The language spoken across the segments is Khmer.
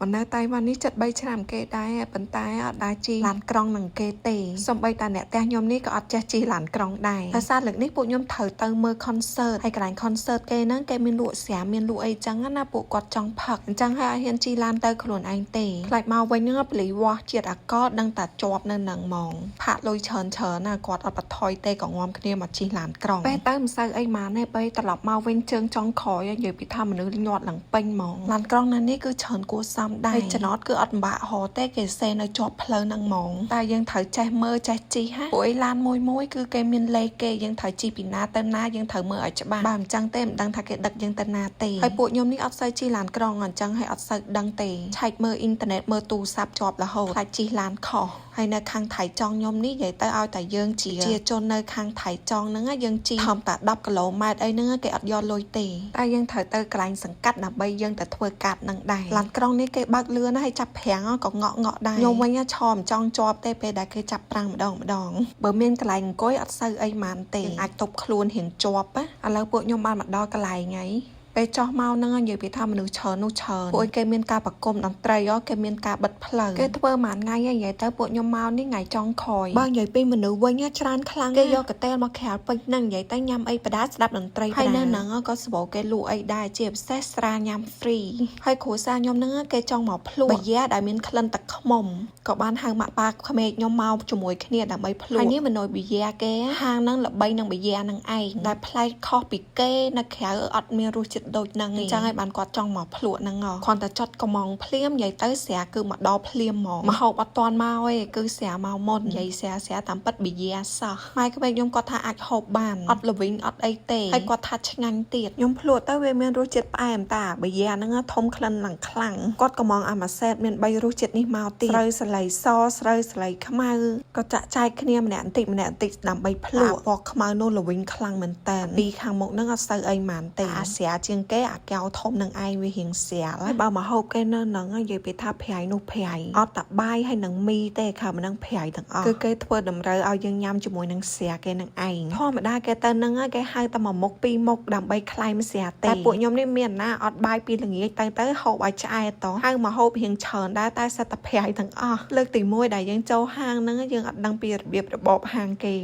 ប៉ុន្តែតៃវ៉ាន់នេះចិត្ត3ឆ្នាំគេដែរប៉ុន្តែអត់ដែរជីឡានក្រុងនឹងគេទេសំបីតាអ្នកផ្ទះខ្ញុំនេះក៏អត់ចេះជីឡានក្រុងដែរតែសារលើកនេះពួកខ្ញុំត្រូវទៅមើល concert ហើយកន្លែង concert គេហ្នឹងគេមានលក់ស្រាមានលក់អីចឹងណាពួកគាត់ចង់ផឹកអញ្ចឹងហើយឲ្យហ៊ានជីឡានទៅខ្លួនឯងទេខ្លាចមកវិញហ្នឹងពលីវ៉ាស់ជាតិអាកតដឹងតែជាប់នៅនឹងហ្មងផាក់លុយច្រើនណាគាត់អត់បន្ថយទេក៏ងំគ្នាមកជីឡានក្រុងពេលទៅមិនសូវអីម៉ានទេពេលត្រឡប់មកវិញជើងចង់ក្រោយនិយាយពីថាមនុស្សញាត់ឡើងពេញហ្មងឡានក្រុងនៅនេះគឺច្រើនគួរសមដែរចំណតគឺអត់ពិបាកហោទេគេសេនៅជាប់ផ្លូវហ្នឹងហ្មងតែយើងត្រូវចេះមើលចេះជីហ่ะព្រោះឡានមួយគឺគេមានលេខគេយើងត្រូវជីពីណាទៅណាយើងត្រូវមើលឲ្យច្បាស់បើមិនចឹងទេមិនដឹងថាគេដឹកយើងទៅណាទេហើយពួកខ្ញុំនេះអត់សូវជីឡានក្រុងអញ្ចឹងហើយអត់សូវដឹងទេឆែកមើលអ៊ីនធឺណិតមើលទូរស័ព្ទជាប់រហូតខ្លាចជីឡានខុសហើយនៅខាងថៃចង់ខ្ញុំនេះនិយាយទៅឲ្យតែយើងជាជននៅខាងថៃចង់ហ្នឹងយើងជីធំតែ10គីឡូម៉ែត្រអីហ្នឹងគេអត់យកលុយទេតែយើងត្រូវទៅកន្លែងសង្កាត់ដើម្បីយើងទៅធ្វើកាតហ្នឹងដែរឡានក្រុងនេះគេបើកលឿនណាស់ហើយចាប់ប្រាំងក៏ងក់ដែរខ្ញុំវិញឈរមិនចង់ជាប់ទេពេលដែលគេចាប់ប្រាំងម្ដងបើមានកន្លែងអង្គុយអត់សូវអីម៉ានទេអាចទប់ខ្លួនរៀងជាប់ឥឡូវពួកខ្ញុំបានមកដល់កន្លែងហើយពេលចោះមកហ្នឹងនិយាយពីថាមនុស្សច្រើននោះច្រើនពួកគេមានការប្រគំតន្ត្រីគេមានការបិទផ្លូវគេធ្វើមួយថ្ងៃហើយនិយាយទៅពួកខ្ញុំមកនេះថ្ងៃចុងក្រោយបើនិយាយពីមនុស្សវិញច្រើនខ្លាំងគេយកកតេលមកក្រៅពេញហ្នឹងនិយាយទៅញ៉ាំអីបដាស្ដាប់តន្ត្រីហើយនៅហ្នឹងក៏ស្បោគេលក់អីដែរជាពិសេសស្រាញ៉ាំ free ហើយគ្រួសារខ្ញុំហ្នឹងគេចង់មកភ្លក់បាយ៉ាដែលមានក្លិនទឹកខ្មុំក៏បានហៅម៉ាក់ប៉ាក្មេកខ្ញុំមកជាមួយគ្នាដើម្បីភ្លក់ហើយនេះមនុស្សបាយ៉ាគេហាងហ្នឹងល្បីនឹងបាយ៉ាហ្នឹងឯងដែលប្លែកខុសពីគេនៅក្រៅអត់មានរសជាតិដូចហ្នឹងអញ្ចឹងហើយបានគាត់ចង់មកភ្លក់ហ្នឹងគ្រាន់តែចុចកំងភ្លាមនិយាយទៅស្រាគឺមកដល់ភ្លាមហ្មងមកហូបអត់តាន់មកឯងគឺស្រាមកមុននិយាយស្រាតាមពិតប៊ីយ៉ាសោះម៉ែក្មេងខ្ញុំគាត់ថាអាចហូបបានអត់ល្វីងអត់អីទេហើយគាត់ថាឆ្ងាញ់ទៀតខ្ញុំភ្លក់ទៅវាមានរសជាតិផ្អែមតាប៊ីយ៉ាហ្នឹងធំក្លិនឡើងខ្លាំងគាត់កំងអាម៉ាសេតមាន3រសជាតិនេះមកទៀតស្រូវសលៃសស្រូវសលៃខ្មៅក៏ចាក់ចែកគ្នាម្នាក់បន្តិចដើម្បីភ្លក់ពណ៌ខ្មៅនោះល្វីងខ្លាំងមែនតើពីខាងមុខហ្នឹងអត់សូវអីម៉ានទេអាស្រាជាងគេអាកែវធំនឹងឯងវារៀងស្រាលហើយបើមកហូបគេនៅហ្នឹងនិយាយពីថាប្រៃនោះប្រៃអត់តែបាយហើយនឹងមីទេខំនឹងប្រៃទាំងអស់គឺគេធ្វើតម្រូវឲ្យយើងញ៉ាំជាមួយនឹងស្រាគេនឹងឯងធម្មតាគេទៅហ្នឹងគេហៅតែមួយមុខពីរមុខដើម្បីខ្លែមស្រាទេតែពួកខ្ញុំនេះមានណាអត់បាយពីល្ងាចទៅហូបឲ្យឆ្អែតតហៅមកហូបរៀងច្រើនដែរតែសិតតែប្រៃទាំងអស់លើកទី1ដែលយើងចូលហាងហ្នឹងយើងអត់ដឹងពីរបៀបរបបហាងគេ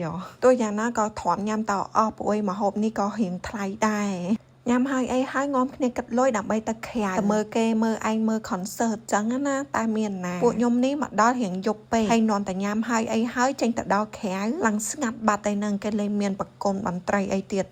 ទោះយ៉ាងណាក៏ទ្រាំញ៉ាំតអស់ព្រោះមកហូបនេះក៏រៀងថ្លៃដែរញ៉ាំហើយអីហើយងំគ្នាគិតលុយដើម្បីទៅក្រៅទៅមើលគេមើលឯងមើល concert ចឹងណាតែមានណាពួកខ្ញុំនេះមកដល់រៀងយប់ពេកហើយនំតែញ៉ាំហើយអីហើយចេញទៅដល់ក្រៅឡើងស្ងាត់បាត់ឯហ្នឹងគេលេងមានប្រគំតន្ត្រីអីទៀត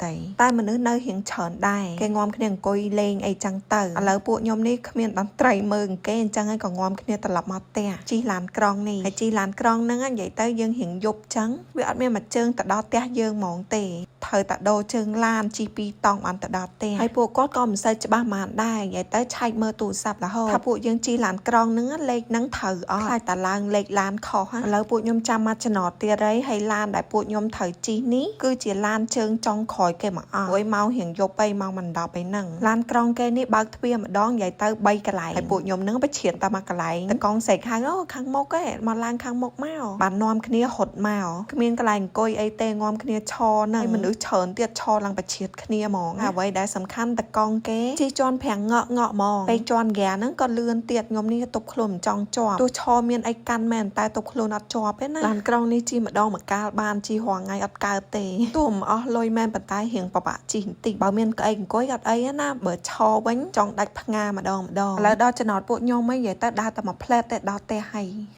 តែមនុស្សនៅរៀងច្រើនដែរគេងំគ្នាអង្គុយលេងអីចឹងទៅឥឡូវពួកខ្ញុំនេះគ្មានតន្ត្រីមើលគេអញ្ចឹងហើយក៏ងំគ្នាត្រឡប់មកផ្ទះជីឡានក្រុងនេះហើយជីឡានក្រុងហ្នឹងនិយាយទៅយើងរៀងយប់ចឹងវាអត់មានមួយជើងទៅដល់ផ្ទះយើងហ្មងទេត្រូវតែដូរជើងឡានជី2តង់បានទៅដល់ហើយពួកគាត់ក៏មិនសូវច្បាស់ហ្មងដែរនិយាយទៅឆែកមើលទូរស័ព្ទរហូតថាពួកយើងជីឡានក្រុងហ្នឹងលេខហ្នឹងត្រូវអស់ខ្លាចតែឡើងលេខឡានខុសឥឡូវពួកខ្ញុំចាំមកចំណតទៀតហើយឡានដែលពួកខ្ញុំត្រូវជីនេះគឺជាឡានជើងចុងក្រោយគេមកអស់ហើយម៉ោងរៀងយប់ទៅម៉ោងមិន10ឯហ្នឹងឡានក្រុងគេនេះបើកទ្វារម្ដងនិយាយទៅ3កន្លែងហើយពួកខ្ញុំហ្នឹងទៅឈៀនតែមកកន្លែងតកងសេកហៅខាងមុខមកឡើងខាងមុខមកបាននាំគ្នាហត់មកគ្មានកន្លែងអង្គុយអីទេនាំគ្នាឈរហ្នឹងមនុស្សច្រើនទៀតឈរឡើងប្រឈៀតគ្នាហ្មងអ្វីដែលសំខាន់តកងគេជីជន់ប្រាំងងក់ហ្មងពេលជន់ហ្គាហ្នឹងក៏លឿនទៀតខ្ញុំនេះទប់ខ្លួនមិនចង់ជាប់ទោះឈរមានអីកាន់មែនតែទប់ខ្លួនអត់ជាប់ទេណាឡានក្រុងនេះជីម្ដងមកកាលបានជីរងថ្ងៃអត់កើតទេទោះមិនអស់លុយមែនប៉ុន្តែរៀងពិបាកជីបន្តិចបើមានក្អេកអង្គុយអត់អីណាបើឈរវិញចង់ដាច់ផ្ងាម្ដងឥឡូវដល់ចំណតពួកខ្ញុំហីនិយាយទៅដើរតែមួយផ្លែតតែដល់ផ្ទះហើយ